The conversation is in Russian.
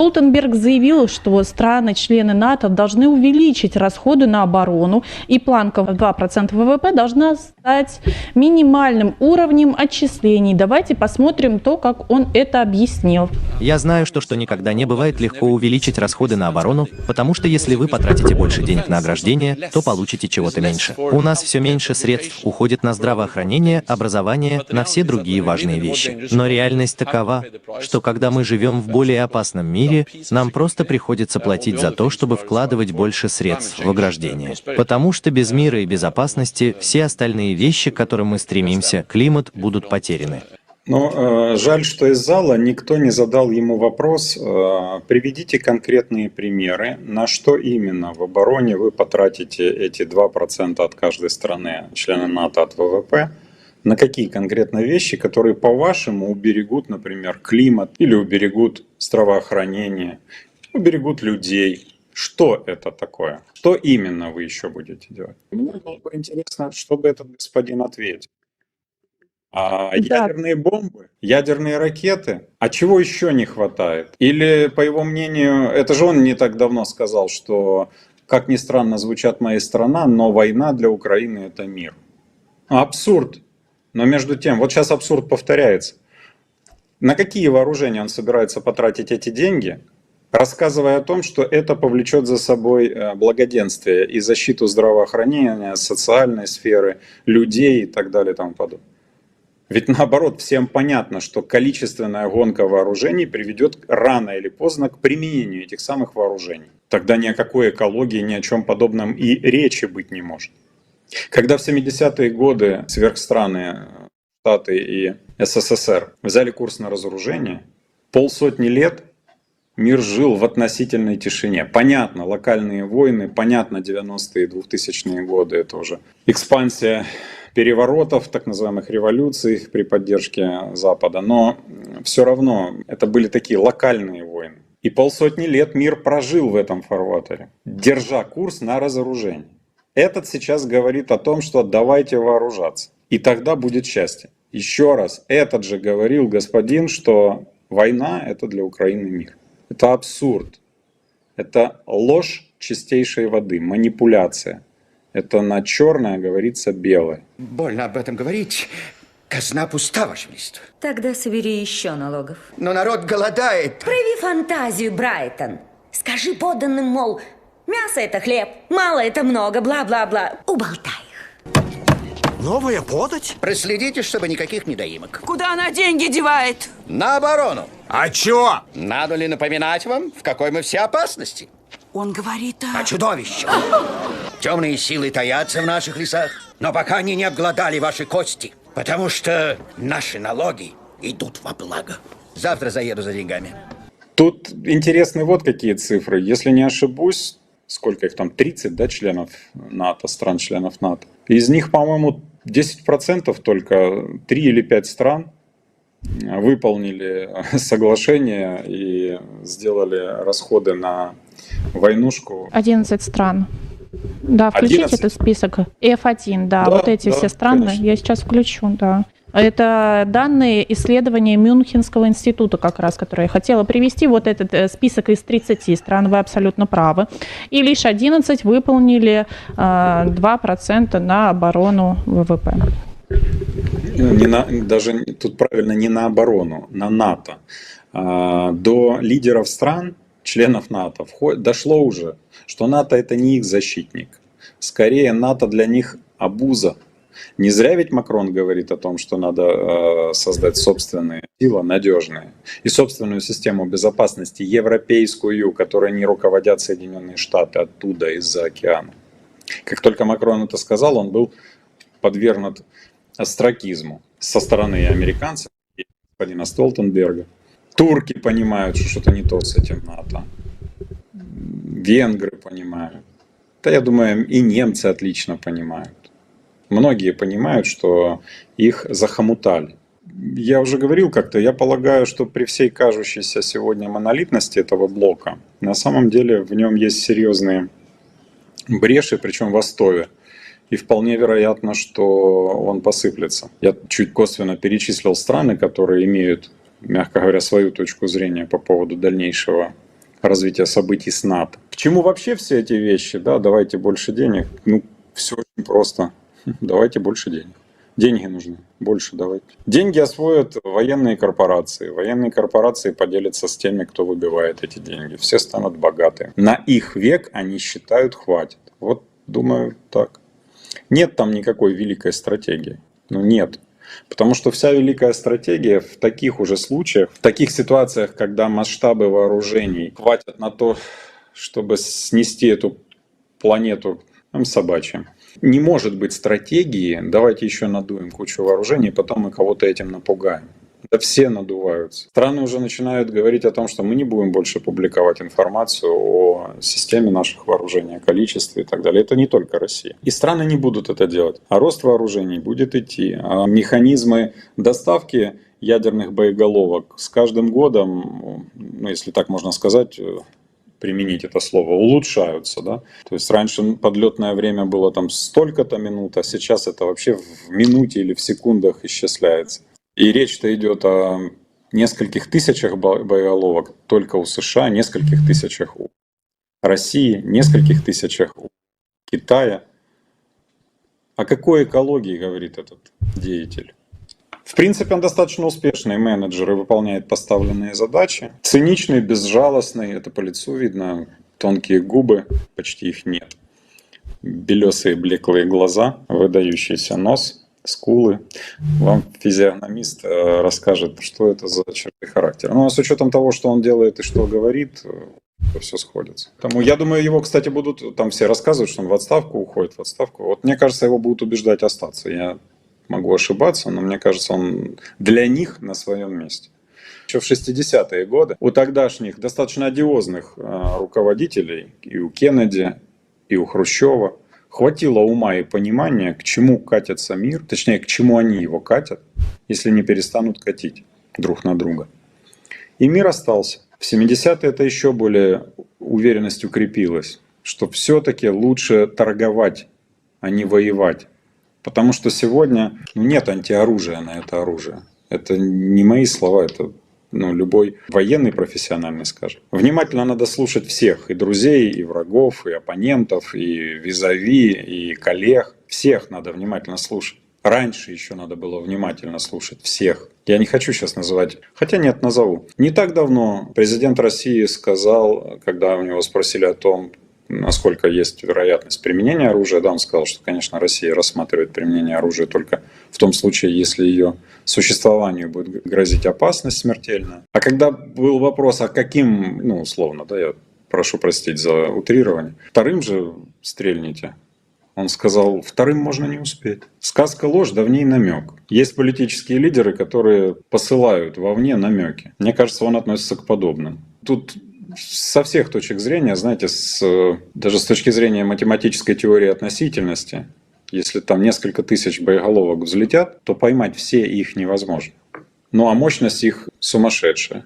Столтенберг заявил, что страны-члены НАТО должны увеличить расходы на оборону, и планка в 2% ВВП должна стать минимальным уровнем отчислений. Давайте посмотрим то, как он это объяснил. Я знаю, что никогда не бывает легко увеличить расходы на оборону, потому что если вы потратите больше денег на ограждение, то получите чего-то меньше. У нас все меньше средств уходит на здравоохранение, образование, на все другие важные вещи. Но реальность такова, что когда мы живем в более опасном мире, нам просто приходится платить за то, чтобы вкладывать больше средств в ограждение. Потому что без мира и безопасности все остальные вещи, к которым мы стремимся, климат, будут потеряны. Но жаль, что из зала никто не задал ему вопрос, приведите конкретные примеры, на что именно в обороне вы потратите эти 2% от каждой страны, члена НАТО от ВВП, на какие конкретно вещи, которые, по-вашему, уберегут, например, климат или уберегут здравоохранение, уберегут людей. Что это такое? Что именно вы еще будете делать? Мне было бы интересно, чтобы этот господин ответил. Ядерные бомбы, ядерные ракеты. А чего еще не хватает? Или, по его мнению, это же он не так давно сказал, что, как ни странно звучат мои слова, но война для Украины – это мир. Абсурд. Но между тем, вот сейчас абсурд повторяется. На какие вооружения он собирается потратить эти деньги, рассказывая о том, что это повлечет за собой благоденствие и защиту здравоохранения, социальной сферы, людей и так далее и тому подобное. Ведь наоборот, всем понятно, что количественная гонка вооружений приведет рано или поздно к применению этих самых вооружений. Тогда ни о какой экологии, ни о чем подобном и речи быть не может. Когда в 70-е годы сверхстраны, Штаты и СССР взяли курс на разоружение, полсотни лет мир жил в относительной тишине. Понятно, локальные войны, понятно, 90-е и 2000-е годы, это уже экспансия переворотов, так называемых революций при поддержке Запада, но все равно это были такие локальные войны. И полсотни лет мир прожил в этом фарватере, держа курс на разоружение. Этот сейчас говорит о том, что давайте вооружаться, и тогда будет счастье. Еще раз, этот же говорил господин, что война – это для Украины мир. Это абсурд, это ложь чистейшей воды, манипуляция. Это на черное говорится белое. Больно об этом говорить. Казна пуста, Ваше Величество. Тогда собери еще налогов. Но народ голодает. Прояви фантазию, Брайтон. Скажи подданным, мол, мясо – это хлеб, мало – это много, бла-бла-бла. Уболтай их. Новая подать? Проследите, чтобы никаких недоимок. Куда она деньги девает? На оборону. А чё? Надо ли напоминать вам, в какой мы все опасности? Он говорит О чудовищах. Темные силы таятся в наших лесах, но пока они не обглодали ваши кости, потому что наши налоги идут во благо. Завтра заеду за деньгами. Тут интересны вот какие цифры. Если не ошибусь, сколько их там, 30, да, членов НАТО, стран-членов НАТО. Из них, по-моему, 10% только, 3 или 5 стран выполнили соглашение и сделали расходы на войнушку. 11 стран. Да, включите 11? этот список. F1, да, вот эти да, все страны. конечно. Я сейчас включу, да. Это данные исследования Мюнхенского института, как раз, которые я хотела привести. Вот этот список из 30 стран, вы абсолютно правы. И лишь 11 выполнили 2% на оборону ВВП. Даже тут правильно не на оборону, на НАТО. До лидеров стран, членов НАТО, дошло уже, что НАТО это не их защитник. Скорее, НАТО для них обуза. Не зря ведь Макрон говорит о том, что надо создать собственные силы, надежные, и собственную систему безопасности, европейскую, которой не руководят Соединенные Штаты оттуда, из-за океана. Как только Макрон это сказал, он был подвергнут остракизму со стороны американцев и господина Столтенберга. Турки понимают, что что-то не то с этим НАТО. Венгры понимают. Да, я думаю, и немцы отлично понимают. Многие понимают, что их захомутали. Я уже говорил как-то, я полагаю, что при всей кажущейся сегодня монолитности этого блока, на самом деле в нем есть серьезные бреши, причем в основе. И вполне вероятно, что он посыплется. Я чуть косвенно перечислил страны, которые имеют, мягко говоря, свою точку зрения по поводу дальнейшего развития событий с НАТО. К чему вообще все эти вещи? Да, давайте больше денег. Ну, все очень просто. Давайте больше денег. Деньги нужны. Больше давайте. Деньги освоят военные корпорации. Военные корпорации поделятся с теми, кто выбивает эти деньги. Все станут богаты. На их век, они считают, хватит. Вот, думаю, так. Нет там никакой великой стратегии. Ну, нет. Потому что вся великая стратегия в таких уже случаях, в таких ситуациях, когда масштабы вооружений хватит на то, чтобы снести эту планету собачьим. Не может быть стратегии, давайте еще надуем кучу вооружений, потом мы кого-то этим напугаем. Да все надуваются. Страны уже начинают говорить о том, что мы не будем больше публиковать информацию о системе наших вооружений, о количестве и так далее. Это не только Россия. И страны не будут это делать. А рост вооружений будет идти. А механизмы доставки ядерных боеголовок с каждым годом, ну, если так можно сказать, применить это слово, улучшаются. Да? То есть раньше подлетное время было там столько-то минут, а сейчас это вообще в минуте или в секундах исчисляется. И речь-то идет о нескольких тысячах боеголовок только у США, нескольких тысячах у России, нескольких тысячах у Китая. О какой экологии говорит этот деятель? В принципе, он достаточно успешный менеджер и выполняет поставленные задачи. Циничный, безжалостный, это по лицу видно, тонкие губы, почти их нет. Белесые блеклые глаза, выдающийся нос. Скулы. Вам физиогномист расскажет, что это за черты характера. Ну, а с учетом того, что он делает и что говорит, все сходится. Поэтому, я думаю, его, кстати, будут, там все рассказывают, что он в отставку уходит, в отставку. Вот мне кажется, его будут убеждать остаться. Я могу ошибаться, но мне кажется, он для них на своем месте. Еще в 60-е годы у тогдашних достаточно одиозных руководителей, и у Кеннеди, и у Хрущева, хватило ума и понимания, к чему катится мир, точнее, к чему они его катят, если не перестанут катить друг на друга. И мир остался. В 70-е это еще более уверенность укрепилась, что все-таки лучше торговать, а не воевать. Потому что сегодня нет антиоружия на это оружие. Это не мои слова, это любой военный профессиональный скажет. Внимательно надо слушать всех, и друзей, и врагов, и оппонентов, и визави, и коллег. Всех надо внимательно слушать. Раньше еще надо было внимательно слушать всех. Я не хочу сейчас называть, хотя нет, назову. Не так давно президент России сказал, когда у него спросили о том, насколько есть вероятность применения оружия, да, он сказал, что, конечно, Россия рассматривает применение оружия только в том случае, если ее существованию будет грозить опасность смертельная. А когда был вопрос, а каким, условно, да, я прошу простить за утрирование, вторым же стрельните, он сказал, вторым можно не успеть. Сказка ложь, да в ней намек. Есть политические лидеры, которые посылают вовне намеки. Мне кажется, он относится к подобным. Тут со всех точек зрения, знаете, даже с точки зрения математической теории относительности, если там несколько тысяч боеголовок взлетят, то поймать все их невозможно. Ну а мощность их сумасшедшая.